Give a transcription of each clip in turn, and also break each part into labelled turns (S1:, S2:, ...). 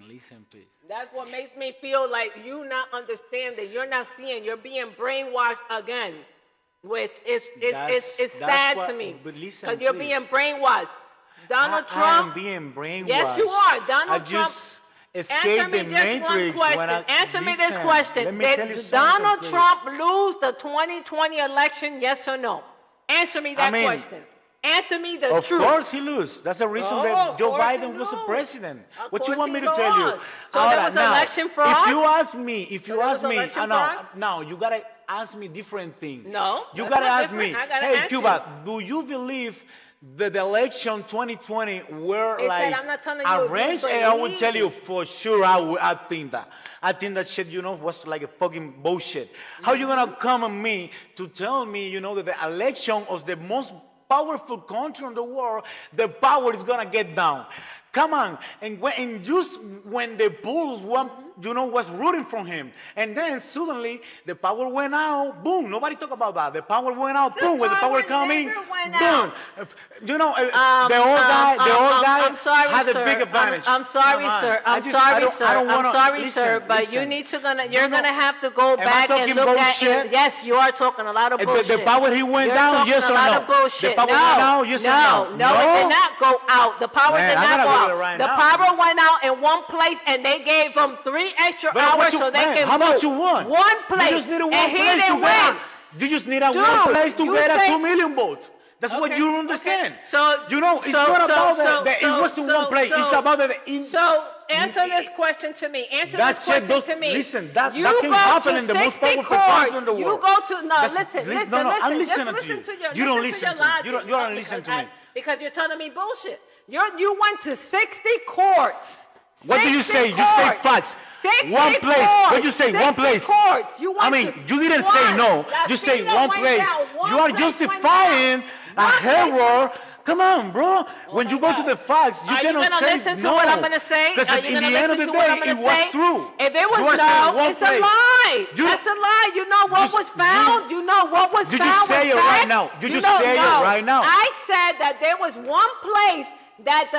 S1: listen, please.
S2: That's what makes me feel like you not understanding. You're not seeing. You're being brainwashed again. Which it's sad to me. Because you're being brainwashed. Donald Trump.
S1: I am being brainwashed.
S2: Yes, you are. Donald Trump.
S1: Answer me this one question.
S2: Answer me this question. Did Donald Trump lose the 2020 election? Yes or no? Answer me that question. Answer me the truth.
S1: Of course he lose. That's the reason that Joe Biden was the president. What you want me to tell you?
S2: So there was election fraud?
S1: If you ask me, no, you gotta ask me different thing.
S2: No.
S1: You gotta ask me, hey Cuba, do you believe that the election 2020 were like arranged? And I would tell you for sure I think that. I think that shit, was like a fucking bullshit. How you gonna come on me to tell me, that the election of the most powerful country in the world, the power is gonna get down? Come on, and just when the polls was rooting for him, and then suddenly the power went out, boom, nobody talk about that. The power went out, boom, when the power coming, boom. The old guy had a big advantage.
S2: I'm sorry, sir. I'm sorry, sir. But you're gonna have to go back and look at it. Yes, you are talking a lot of bullshit.
S1: The power went down, yes or no? The power went out, yes or no?
S2: No, it did not go out. The power did not go out. The power went out in one place, and they gave them 3 extra hours so they can
S1: how much you want?
S2: One place.
S1: You just need one place to get. You just need one place to get a 2 million votes. That's what you understand.
S2: So
S1: it's not about that. It wasn't one place. It's about the.
S2: So answer this question to me. Answer this question to me.
S1: Listen, that can happen in the most powerful country in the world.
S2: You go to listen.
S1: I'm listening to you. You don't listen to me. You don't listen to me
S2: because you're telling me bullshit. You went to 60 courts.
S1: What do you say? You say facts. One place. What do you say? One place. I mean, you didn't say no. You say one place. You are justifying a error. Come on, bro. When you go to the facts, you cannot say no.
S2: Are you going to listen to what I'm going to say?
S1: Because in the end of the day, it was true.
S2: If it was no, it's a lie. That's a lie. You know what was found? You know what was found?
S1: You just say it right now. You just say it right now.
S2: I said that there was one place that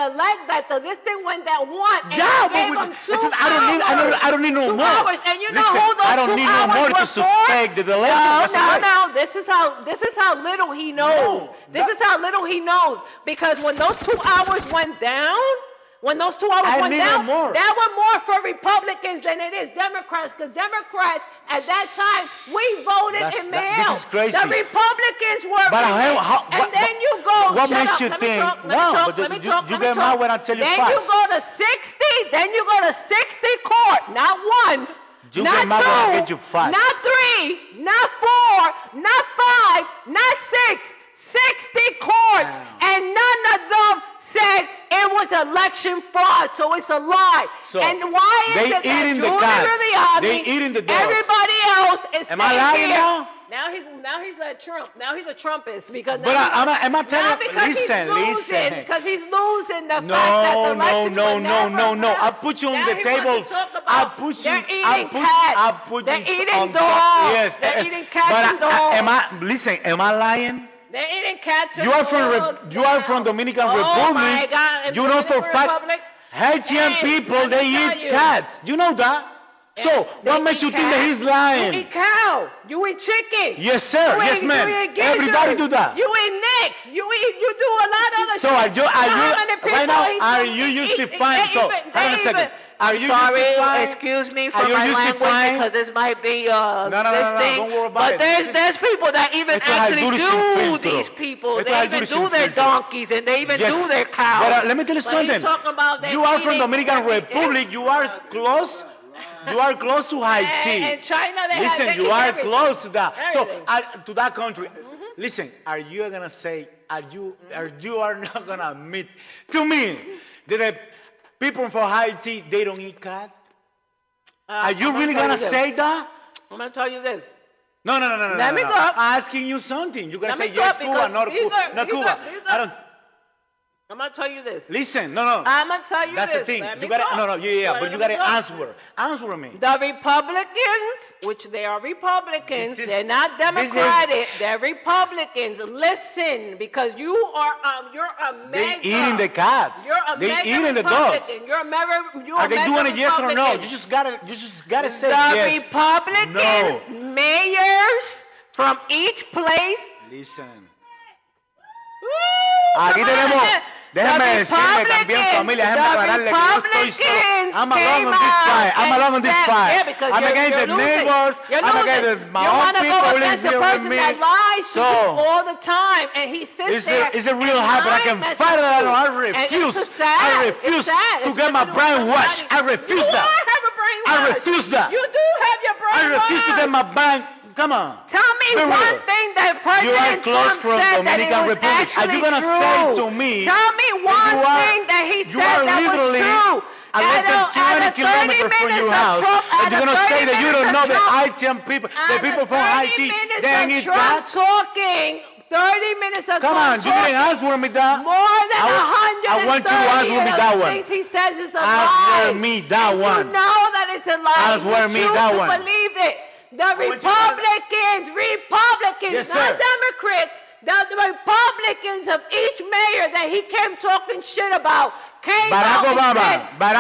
S2: this thing went that one, and gave them 2
S1: listen,
S2: hours.
S1: I don't need no more.
S2: Hours, and you know who those
S1: I don't need no more to suspect the election.
S2: No. This is how little he knows. This is how little he knows. Because when those 2 hours went down, that was more for Republicans than it is Democrats. Because Democrats at that time we voted in mail.
S1: This is crazy.
S2: The Republicans were. And then you go.
S1: What makes you think? No, but you get mad when I tell you facts.
S2: Then you go to 60. Then you go to 60 court, not 1.
S1: You get mad when I get you facts.
S2: Not 3, not 4, not 5, not 6. 60 courts, and none of them said it was election fraud, so it's a lie.
S1: So
S2: and why is it that Julie Giuliani, everybody else is saying here? Now he's a Trump. Now he's a Trumpist because.
S1: But am I telling you? Listen.
S2: Because he's losing the fact that the election was never
S1: no. I put you on the table. I put you.
S2: They're eating dogs.
S1: Yes.
S2: They're eating cats and dogs.
S1: Am I lying?
S2: They're eating cats and
S1: dogs. You are from Dominican Republic.
S2: Oh my God!
S1: You know for fact Haitian people they eat cats. You know that. So what makes you think that he's lying?
S2: You eat cow. You eat chicken.
S1: Yes, sir. Yes, ma'am. Everybody do that.
S2: You eat nicks. You do a lot of other.
S1: So are you justifying? So hold on a second. Are you justifying?
S2: Excuse me for my language because this might be
S1: no, don't worry about
S2: it. But there's people that even actually do these people. They even do their donkeys and they even do their cows.
S1: But let me tell you something. You are from Dominican Republic. You are close. You are close to Haiti.
S2: And China,
S1: listen, you are close to that. So to that country. Listen, are you gonna say? Are you not gonna admit to me that the people from Haiti they don't eat cat? Are you really gonna say that?
S2: I'm gonna tell you this.
S1: No.
S2: Let me talk.
S1: I'm asking you something. You're gonna say yes, Cuba, not Cuba. No, Cuba. I don't.
S2: I'm gonna tell you this.
S1: Listen, no.
S2: I'm gonna tell you
S1: That's
S2: this.
S1: the thing.
S2: Let
S1: You
S2: me
S1: gotta,
S2: talk.
S1: but you gotta answer. Answer me.
S2: The Republicans, which they are Republicans, they're not Democratic. They're Republicans. Listen, because you're a mega.
S1: They eating the cats.
S2: You're a
S1: they eating the dogs.
S2: You're a mega.
S1: Are they doing it yes or no? You just gotta say yes.
S2: The Republican mayors from each place.
S1: Listen. Aquí tenemos, déjeme decirle también, familia, déjeme aclararle que yo estoy solo. I'm alone on this fight. I'm alone on this fight. I'm against the neighbors. I'm against my own people living here with me.
S2: So all the time, and he sits there.
S1: It's a real habit. I can fight it. I refuse. I refuse to get my brain washed. I refuse that. I refuse that.
S2: You do have your brain washed.
S1: I refuse to get my brain. Come on.
S2: Tell me one thing that President Trump said that it was actually true. Are you going to say to me? Tell me one thing that he said that was true.
S1: Less than 20 kilometers from your house. And you're going to say that you don't know the Haitian people, the people from Haiti, they ain't eat that?
S2: Talking. 30 minutes of
S1: Come on, you didn't answer me that.
S2: More than 100.
S1: I want you to answer me that one.
S2: He says it's a lie.
S1: Answer me that one.
S2: You know that it's a lie.
S1: Answer me that one.
S2: Believe it. The Republicans,
S1: yes,
S2: not Democrats, the Republicans of each mayor that he came talking shit about came
S1: Barack Obama.
S2: Not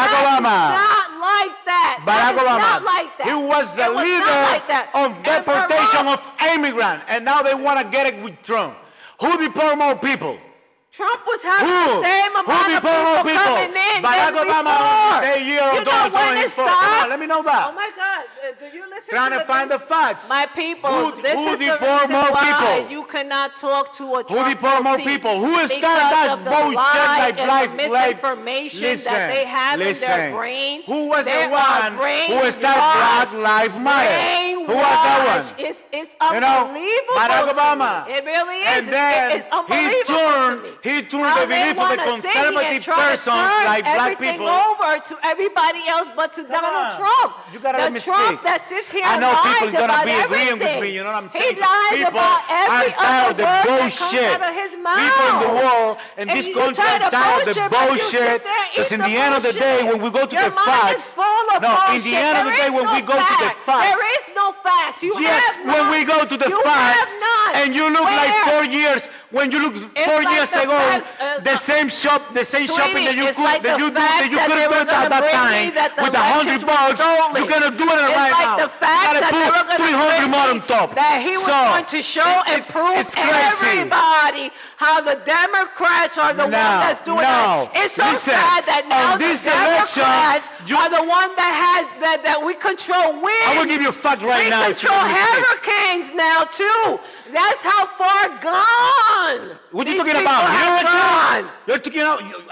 S2: like that.
S1: Barack Obama.
S2: Not like that.
S1: He was the leader of deportation of immigrants, and now they want to get it with Trump. Who deport more people?
S2: Trump was having the same amount of people coming in.
S1: Barack Obama say a year or 2024. Come on, let me know that.
S2: Oh my God, do you listen
S1: Trying to find the facts.
S2: My people, this is the reason why you cannot talk to a Trump.
S1: Who deport more people? Who started that bullshit like
S2: misinformation that they have in their brain?
S1: Who was the one who started Black Lives Matter? Who was that one?
S2: It's unbelievable.
S1: Barack Obama.
S2: It really is.
S1: And then
S2: it's unbelievable.
S1: He turned the belief of the conservative persons like black people
S2: over to everybody else but to Donald Trump.
S1: You gotta let me
S2: Trump that sits here
S1: I know
S2: people
S1: are gonna be agreeing with me. You know what I'm saying?
S2: He lies
S1: people
S2: about every
S1: are tired of the
S2: other
S1: bullshit.
S2: word that comes out of his mouth.
S1: People in the world in this country are tired of the bullshit. Because in the end of the day, when we go to the facts, in the end of the day, when we go to the facts,
S2: there is no facts.
S1: Yes, when we go to the facts, and you look like 4 years. When you look 4 years ago, the same shopping that you couldn't do at that time with $100, you're gonna do it right now. You gotta put 300 more on top.
S2: That he was going to show and prove everybody how the Democrats are the ones that's doing it. It's so sad that now the Democrats are the one that we control wind.
S1: I will give you a fact right now.
S2: We control hurricanes now too. That's how far gone.
S1: What are you talking about? Hurricane?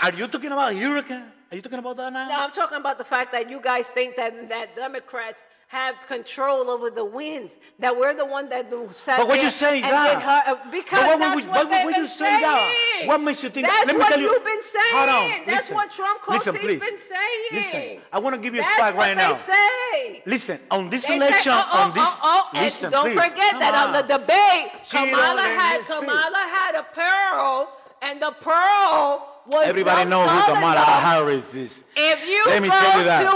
S1: Are you talking about hurricane? Are you talking about that now?
S2: No, I'm talking about the fact that you guys think that Democrats have control over the winds. That we're the one that sat
S1: But what you say that?
S2: Because what you say that?
S1: What makes you think
S2: that?
S1: Let
S2: me tell
S1: you.
S2: You've been saying.
S1: Hold on.
S2: That's what Trump has been saying.
S1: Listen, I want to give you a fact right now.
S2: That's what they say.
S1: Listen, on this election, listen,
S2: don't
S1: please.
S2: forget that on the debate, Kamala had a pearl, and the pearl was
S1: everybody knows who Kamala Harris is.
S2: If you
S1: let me tell you that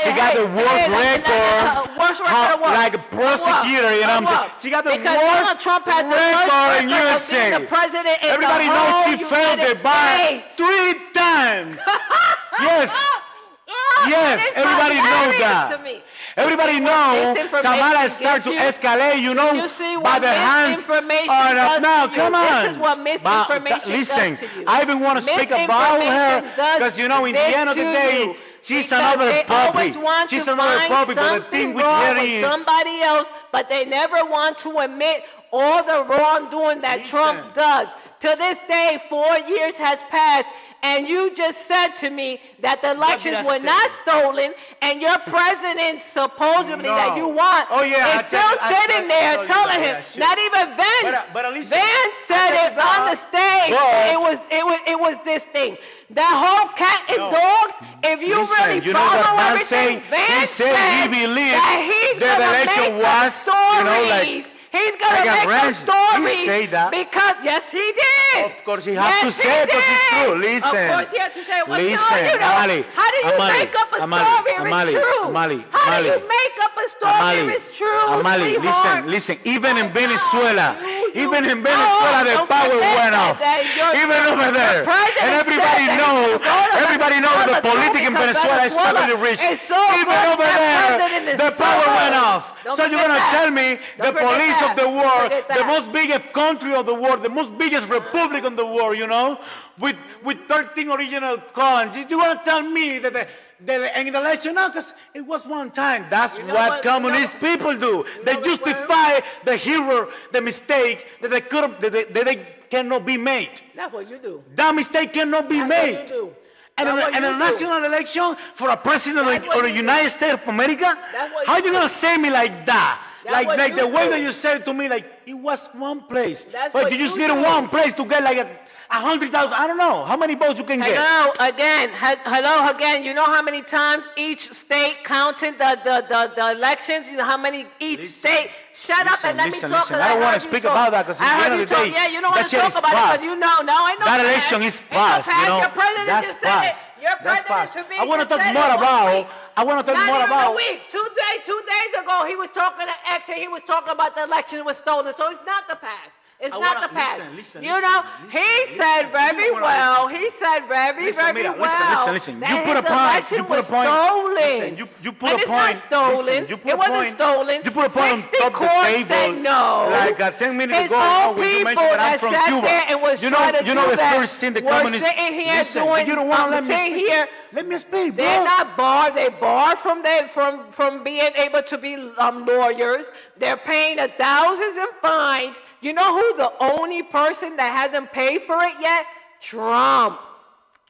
S1: she got the worst record, like a prosecutor. You know what I'm saying? She got the worst record in USA. Everybody knows she failed the bar 3 times. Yes, everybody knows that. Everybody knows Kamala starts to escalate, by the hands on now. Come on.
S2: This is what misinformation
S1: listen,
S2: does to you.
S1: I even want to speak about her because, in the end of the day, she's another puppy. She's another puppy, but the thing with her is
S2: somebody else, but they never want to admit all the wrongdoing that Trump does. To this day, 4 years has passed. And you just said to me that the elections were not stolen, and your president supposedly that you want is still sitting there telling him. Not even Vance. Vance said it on the stage. It was this thing. That whole cat and dogs. If you really follow everything, Vance said
S1: he believed
S2: that he's
S1: the election was
S2: stories. He's going to make up stories.
S1: He say that.
S2: Because, yes, he did.
S1: Of course, he has to say it because it's true. Listen.
S2: Of course, he has to say it. Well,
S1: listen,
S2: no,
S1: Amali.
S2: How do you make up a story if it's true? How do you make up a story if it's true?
S1: Amali, listen. Even in Venezuela, the power went off. Even over there. And everybody knows the politics in Venezuela is totally rich. Even over there, the power went off. So you're going to tell me the police of the world, the most biggest country of the world, the most biggest republic in the world, you know, with 13 original colonies. You're going to tell me that in the election, no, because it was one time. That's what communist people do. They justify the hero, the mistake that they cannot be made.
S2: That's what you do.
S1: That mistake cannot be made.
S2: What you do.
S1: And in a national election for a president of the United States of America, how are you going to say me like that? Like the way that you said it to me, like it was one place. But you just need one place to get like 100,000. I don't know how many votes you can get.
S2: Hello again. You know how many times each state counted the elections? You know how many each state? Shut up and let me talk.
S1: I don't want to speak about that because at the end of the day,
S2: yeah, you don't want to talk about it because you know. No, I know
S1: that election is past. You know,
S2: your president
S1: that's past.
S2: Your president
S1: to be. I want to talk more about.
S2: A week. 2 days ago, he was talking to X and he was talking about the election was stolen. So it's not the past. It's not the past.
S1: Listen,
S2: he said very well. He said very well.
S1: Listen. You put a point. You put a point.
S2: Stolen.
S1: You put a point.
S2: Stolen. It wasn't stolen.
S1: You put a point on top of the table.
S2: Said no.
S1: Like 10 minutes ago, when you mentioned that I'm from Cuba. You know the first thing the communists. Listen, you don't want to let me speak. Let me speak, bro.
S2: They're not barred. They barred from being able to be lawyers. They're paying thousands in fines. You know who the only person that hasn't paid for it yet? Trump.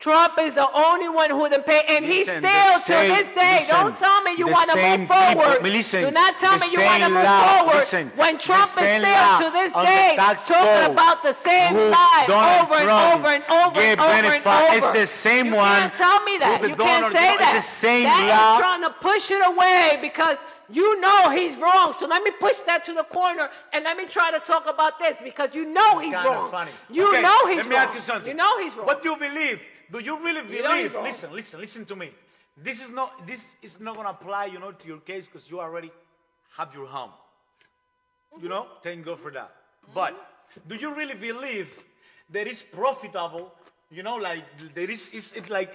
S2: Trump is the only one who didn't pay, and he's still to this day. Don't tell me you want to move forward. Do not tell me you want to move forward. When Trump is still to this day talking about the same lie over and over and over and over and over.
S1: It's the same one.
S2: You can't tell me that. You can't say that.
S1: It's the same law.
S2: That is trying to push it away because you know he's wrong. So let me push that to the corner and let me try to talk about this because you know he's wrong.
S1: Funny.
S2: You know he's wrong.
S1: Let me ask you something.
S2: You know he's wrong.
S1: What do you believe? Do you really believe? Listen to me. This is not going to apply, to your case because you already have your home. Thank God for that. But do you really believe that it's profitable? Like there is, it's like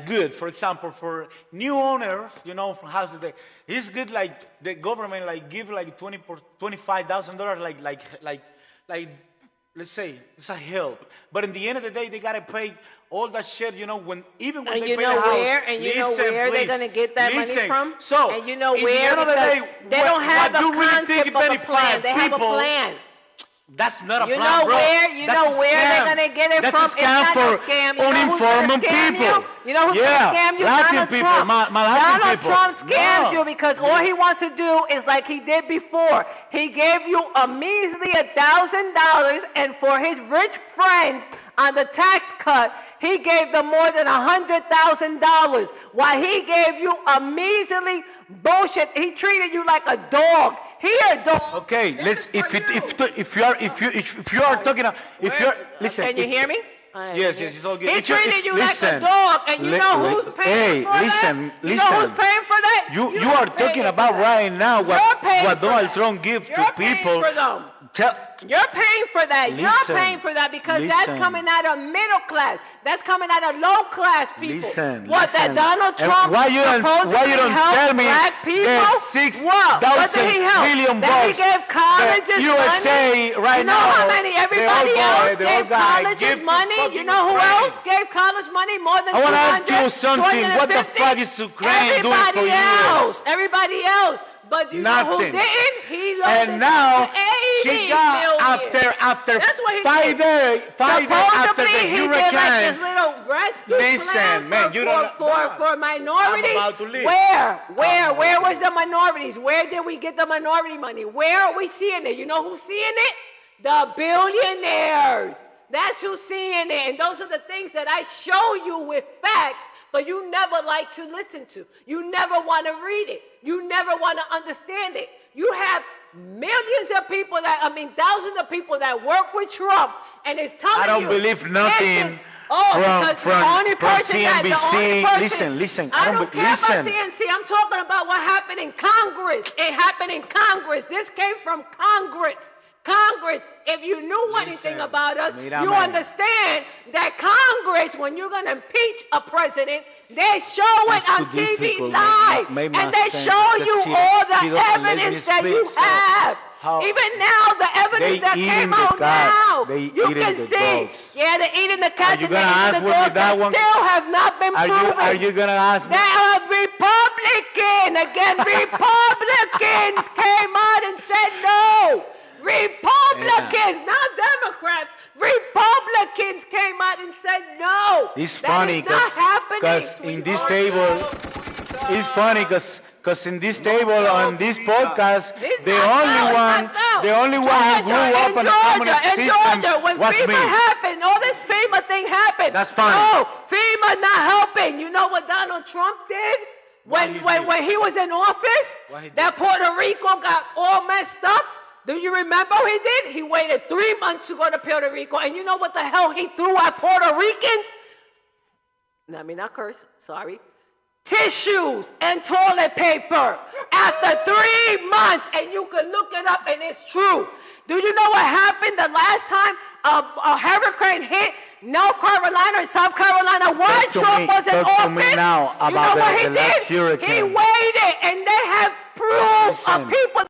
S1: good. For example, for new owners, from houses, it's good. Like the government, give $25,000, like let's say it's a help. But in the end of the day, they gotta pay all that shit. When they pay the house.
S2: And you know where they're gonna get that money from.
S1: So
S2: and you know where they don't have a concept of a plan. They have a plan.
S1: That's not a plan, bro.
S2: You know where they're gonna get it from.
S1: That's a scam for uninformed people.
S2: You know who's gonna scam you?
S1: Latin people.
S2: Donald Trump scams you because all he wants to do is like he did before. He gave you a measly $1,000, and for his rich friends on the tax cut, he gave them more than $100,000. While he gave you a measly bullshit, he treated you like a dog. Here, dog.
S1: Okay, listen. If you are talking, listen.
S2: Can you hear me?
S1: Yes, it's all good.
S2: He treated you like a dog, and you know who's paying for that? You know who's paying for that?
S1: You are talking about right now what Donald Trump gives to people.
S2: You're paying for that. You're paying for that because that's coming out of middle class. That's coming out of low class people. That Donald Trump
S1: why you don't tell me
S2: black people?
S1: The 6,000 million bucks
S2: he gave colleges
S1: USA
S2: money?
S1: right now.
S2: You know how many everybody else gave colleges money? You know who else gave college money more than 200?
S1: I want to ask you something. What the fuck is Ukraine doing for you?
S2: Everybody else. But you know who didn't? He lost
S1: and now she got after 5 days after the hurricane.
S2: He did like this little rescue plan for minorities.
S1: I'm about to leave.
S2: Where was the minorities? Where did we get the minority money? Where are we seeing it? You know who's seeing it? The billionaires. That's who's seeing it. And those are the things that I show you with facts, but you never like to listen to. You never want to read it. You never want to understand it. You have millions of people thousands of people that work with Trump, and it's telling you.
S1: I don't believe nothing from CNBC. Listen.
S2: I don't care about CNBC. I'm talking about what happened in Congress. It happened in Congress. This came from Congress. Congress, if you knew anything about us, you understand that Congress, when you're going to impeach a president, they show it on TV live. And they show you all the evidence that you have. Even now, the evidence that came out now, you can see. Yeah, they're eating the cats and they're eating the dogs, but still have not been proven.
S1: Are you going to ask me?
S2: They are Republican. Again, Republicans came out and said no. Republicans, not Democrats. Republicans came out and said no.
S1: It's funny because in this table, it's funny because in this table on this podcast, the only one who grew up in the communist system
S2: when
S1: was
S2: FEMA
S1: me.
S2: happened, all this FEMA thing happened.
S1: That's funny.
S2: No, FEMA not helping. You know what Donald Trump did? When he was in office, that Puerto Rico got all messed up. Do you remember what he did? He waited 3 months to go to Puerto Rico. And you know what the hell he threw at Puerto Ricans? Let me not curse. Sorry. Tissues and toilet paper after 3 months. And you can look it up and it's true. Do you know what happened the last time a hurricane hit North Carolina and South Carolina? Why Trump was in office?
S1: To me now about
S2: you know what he
S1: the last
S2: did?
S1: hurricane.
S2: He waited, and they have proof of people